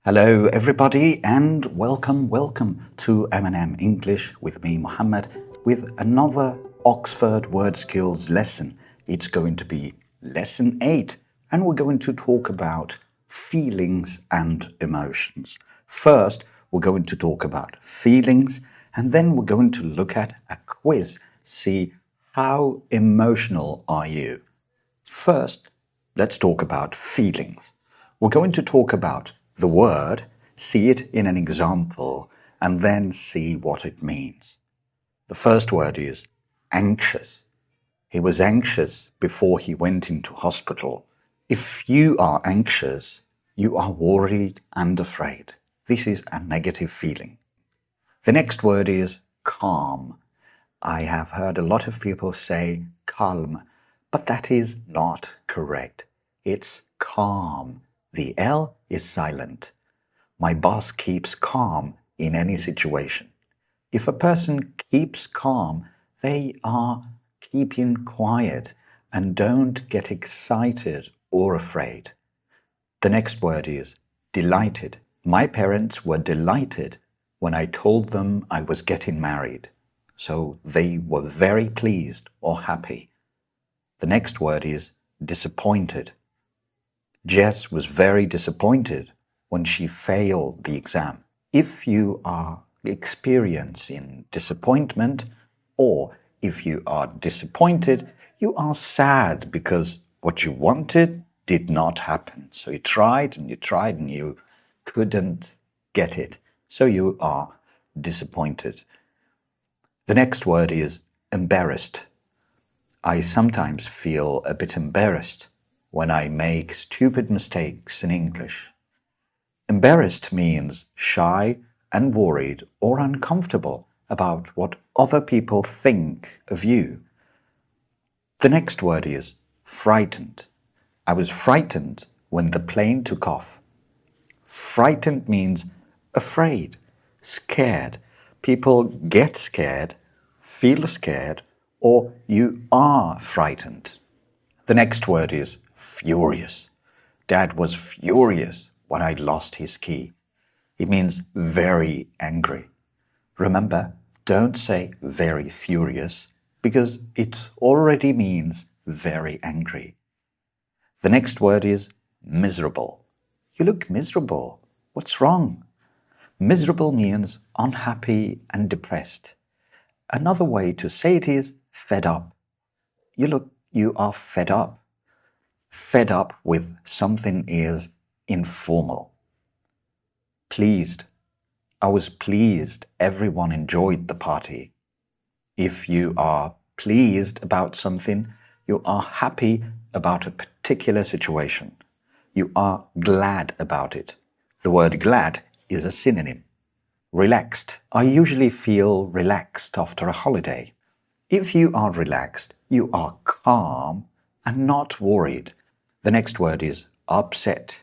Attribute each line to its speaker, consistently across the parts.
Speaker 1: Hello everybody and welcome to M&M English with me, Mohammed, with another Oxford Word Skills lesson. It's going to be lesson 8 and we're going to talk about feelings and emotions. First, we're going to talk about feelings and then we're going to look at a quiz, see how emotional are you. First, let's talk about feelings. We're going to talk about the word, see it in an example, and then see what it means. The first word is anxious. He was anxious before he went into hospital. If you are anxious, you are worried and afraid. This is a negative feeling. The next word is calm. I have heard a lot of people say calm, but that is not correct. It's calm. The L is silent. My boss keeps calm in any situation. If a person keeps calm, they are keeping quiet and don't get excited or afraid. The next word is delighted. My parents were delighted when I told them I was getting married. So they were very pleased or happy. The next word is disappointed. Jess was very disappointed when she failed the exam. If you are experiencing disappointment or if you are disappointed, you are sad because what you wanted did not happen. So you tried and you couldn't get it. So you are disappointed. The next word is embarrassed. I sometimes feel a bit embarrassed when I make stupid mistakes in English. Embarrassed means shy and worried or uncomfortable about what other people think of you. The next word is frightened. I was frightened when the plane took off. Frightened means afraid, scared. People get scared, feel scared, or you are frightened. The next word is furious. Dad was furious when I lost his key. It means very angry. Remember, don't say very furious because it already means very angry. The next word is miserable. You look miserable. What's wrong? Miserable means unhappy and depressed. Another way to say it is fed up. You are fed up. Fed up with something is informal. Pleased. I was pleased everyone enjoyed the party. If you are pleased about something, you are happy about a particular situation. You are glad about it. The word glad is a synonym. Relaxed. I usually feel relaxed after a holiday. If you are relaxed, you are calm and not worried. The next word is upset.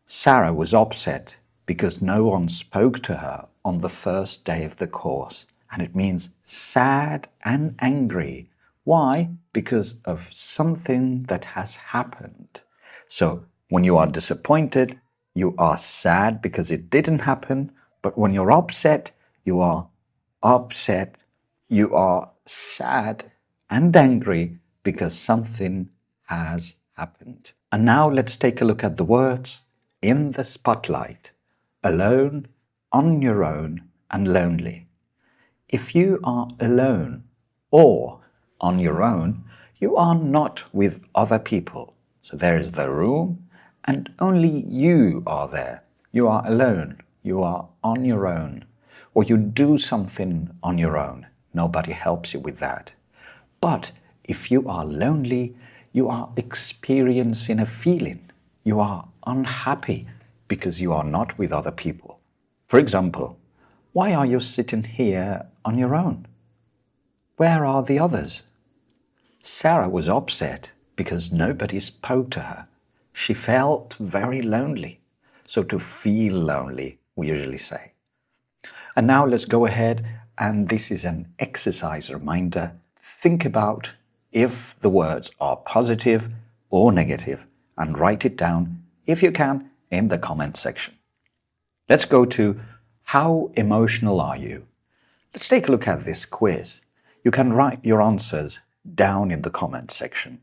Speaker 1: Sarah was upset because no one spoke to her on the first day of the course. And it means sad and angry. Why? Because of something that has happened. So when you are disappointed, you are sad because it didn't happen. But when you're upset, you are upset. You are sad and angry because something has happened. And now let's take a look at the words in the spotlight. Alone, on your own, and lonely. If you are alone or on your own, you are not with other people. So there is the room and only you are there. You are alone. You are on your own. Or you do something on your own. Nobody helps you with that. But if you are lonely, you are experiencing a feeling. You are unhappy because you are not with other people. For example, why are you sitting here on your own? Where are the others? Sarah was upset because nobody spoke to her. She felt very lonely. So to feel lonely, we usually say. And now let's go ahead, and this is an exercise reminder. Think about if the words are positive or negative and write it down, if you can, in the comment section. Let's go to how emotional are you? Let's take a look at this quiz. You can write your answers down in the comment section.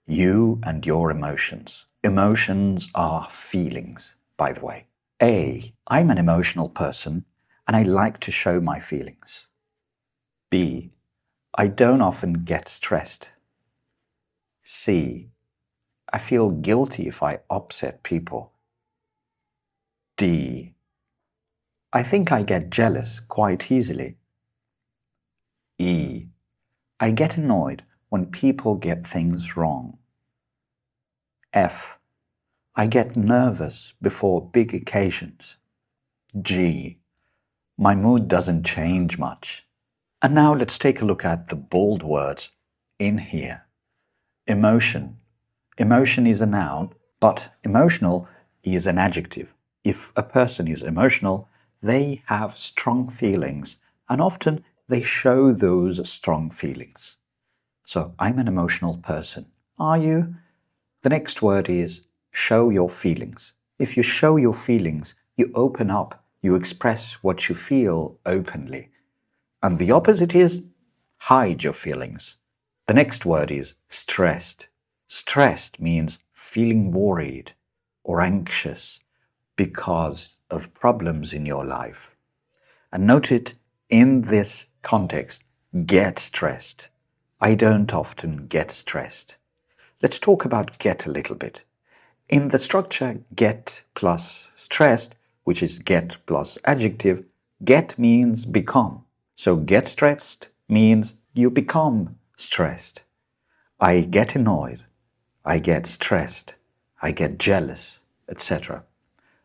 Speaker 1: You and your emotions. Emotions are feelings, by the way. A. I'm an emotional person and I like to show my feelings. B. I don't often get stressed. C. I feel guilty if I upset people. D. I think I get jealous quite easily. E. I get annoyed when people get things wrong. F. I get nervous before big occasions. G. My mood doesn't change much. And now let's take a look at the bold words in here. Emotion. Emotion is a noun, but emotional is an adjective. If a person is emotional, they have strong feelings, and often they show those strong feelings. So, I'm an emotional person. Are you? The next word is show your feelings. If you show your feelings, you open up, you express what you feel openly. And the opposite is hide your feelings. The next word is stressed. Stressed means feeling worried or anxious because of problems in your life. And note it in this context, get stressed. I don't often get stressed. Let's talk about get a little bit. In the structure get plus stressed, which is get plus adjective, get means become. So get stressed means you become stressed. I get annoyed. I get stressed. I get jealous, etc.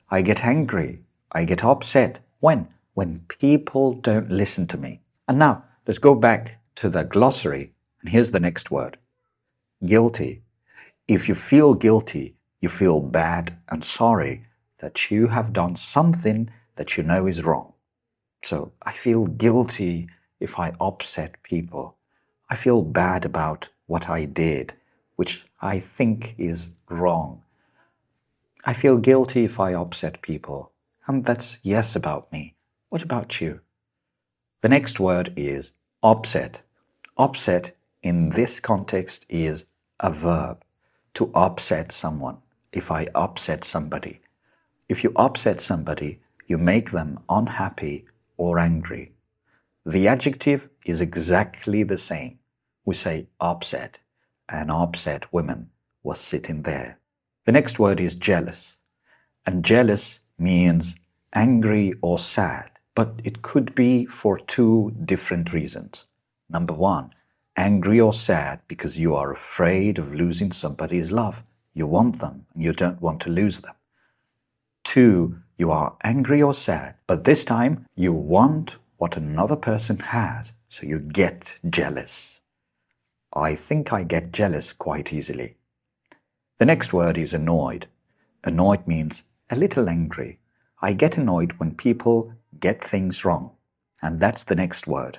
Speaker 1: I get angry. I get upset. When? When people don't listen to me. And now, let's go back to the glossary, and here's the next word. Guilty. If you feel guilty, you feel bad and sorry that you have done something that you know is wrong. So, I feel guilty if I upset people. I feel bad about what I did, which I think is wrong. I feel guilty if I upset people. And that's yes about me. What about you? The next word is upset. Upset in this context is a verb. To upset someone. If I upset somebody. If you upset somebody, you make them unhappy or angry. The adjective is exactly the same. We say upset. An upset woman was sitting there. The next word is jealous. And jealous means angry or sad, but it could be for two different reasons. Number one, angry or sad because you are afraid of losing somebody's love. You want them and you don't want to lose them. Two, you are angry or sad, but this time you want what another person has, so you get jealous. I think I get jealous quite easily. The next word is annoyed. Annoyed means a little angry. I get annoyed when people get things wrong. And that's the next word.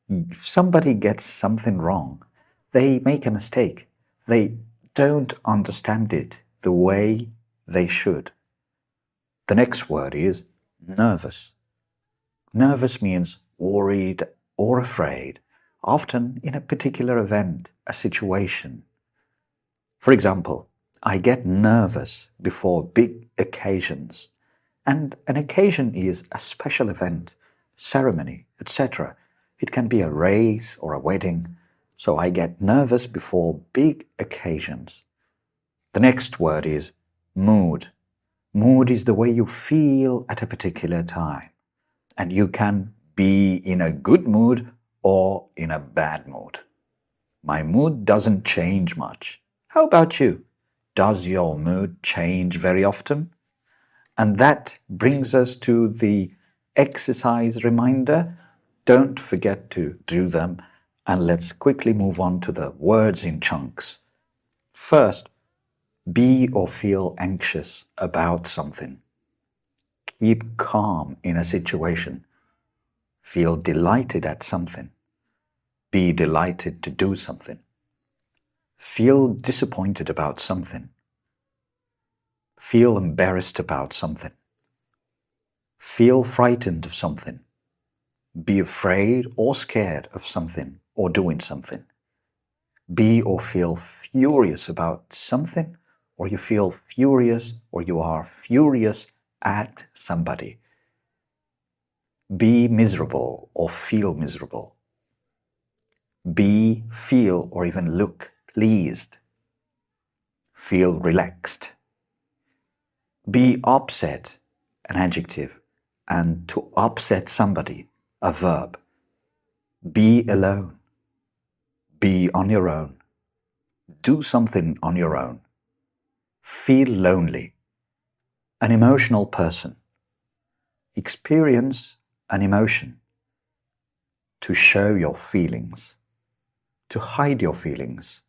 Speaker 1: If somebody gets something wrong, they make a mistake. They don't understand it the way they should. The next word is nervous. Nervous means worried or afraid, often in a particular event, a situation. For example, I get nervous before big occasions. And an occasion is a special event, ceremony, etc. It can be a race or a wedding. So I get nervous before big occasions. The next word is mood. Mood is the way you feel at a particular time. And you can be in a good mood or in a bad mood. My mood doesn't change much. How about you? Does your mood change very often? And that brings us to the exercise reminder. Don't forget to do them. And let's quickly move on to the words in chunks. First, be or feel anxious about something. Keep calm in a situation. Feel delighted at something. Be delighted to do something. Feel disappointed about something. Feel embarrassed about something. Feel frightened of something. Be afraid or scared of something or doing something. Be or feel furious about something, or you feel furious or you are furious at somebody. Be miserable or feel miserable. Be, feel, or even look pleased. Feel relaxed. Be upset, an adjective, and to upset somebody, a verb. Be alone. Be on your own. Do something on your own. Feel lonely. An emotional person. Experience an emotion. To show your feelings. To hide your feelings.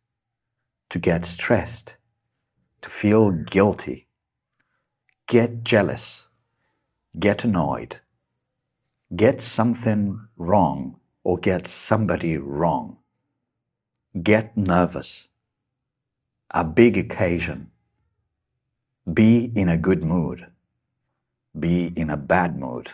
Speaker 1: To get stressed. To feel guilty. Get jealous. Get annoyed. Get something wrong or get somebody wrong. Get nervous. A big occasion. Be in a good mood. Be in a bad mood.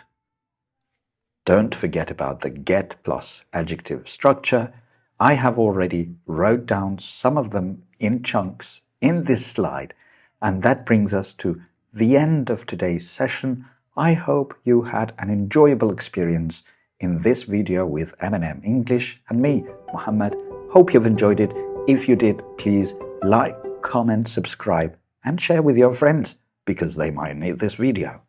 Speaker 1: Don't forget about the get plus adjective structure. I have already wrote down some of them in chunks in this slide, and that brings us to the end of today's session. I hope you had an enjoyable experience in this video with M&M English and me, Mohammed. Hope you've enjoyed it. If you did, please like, comment, subscribe, and share with your friends because they might need this video.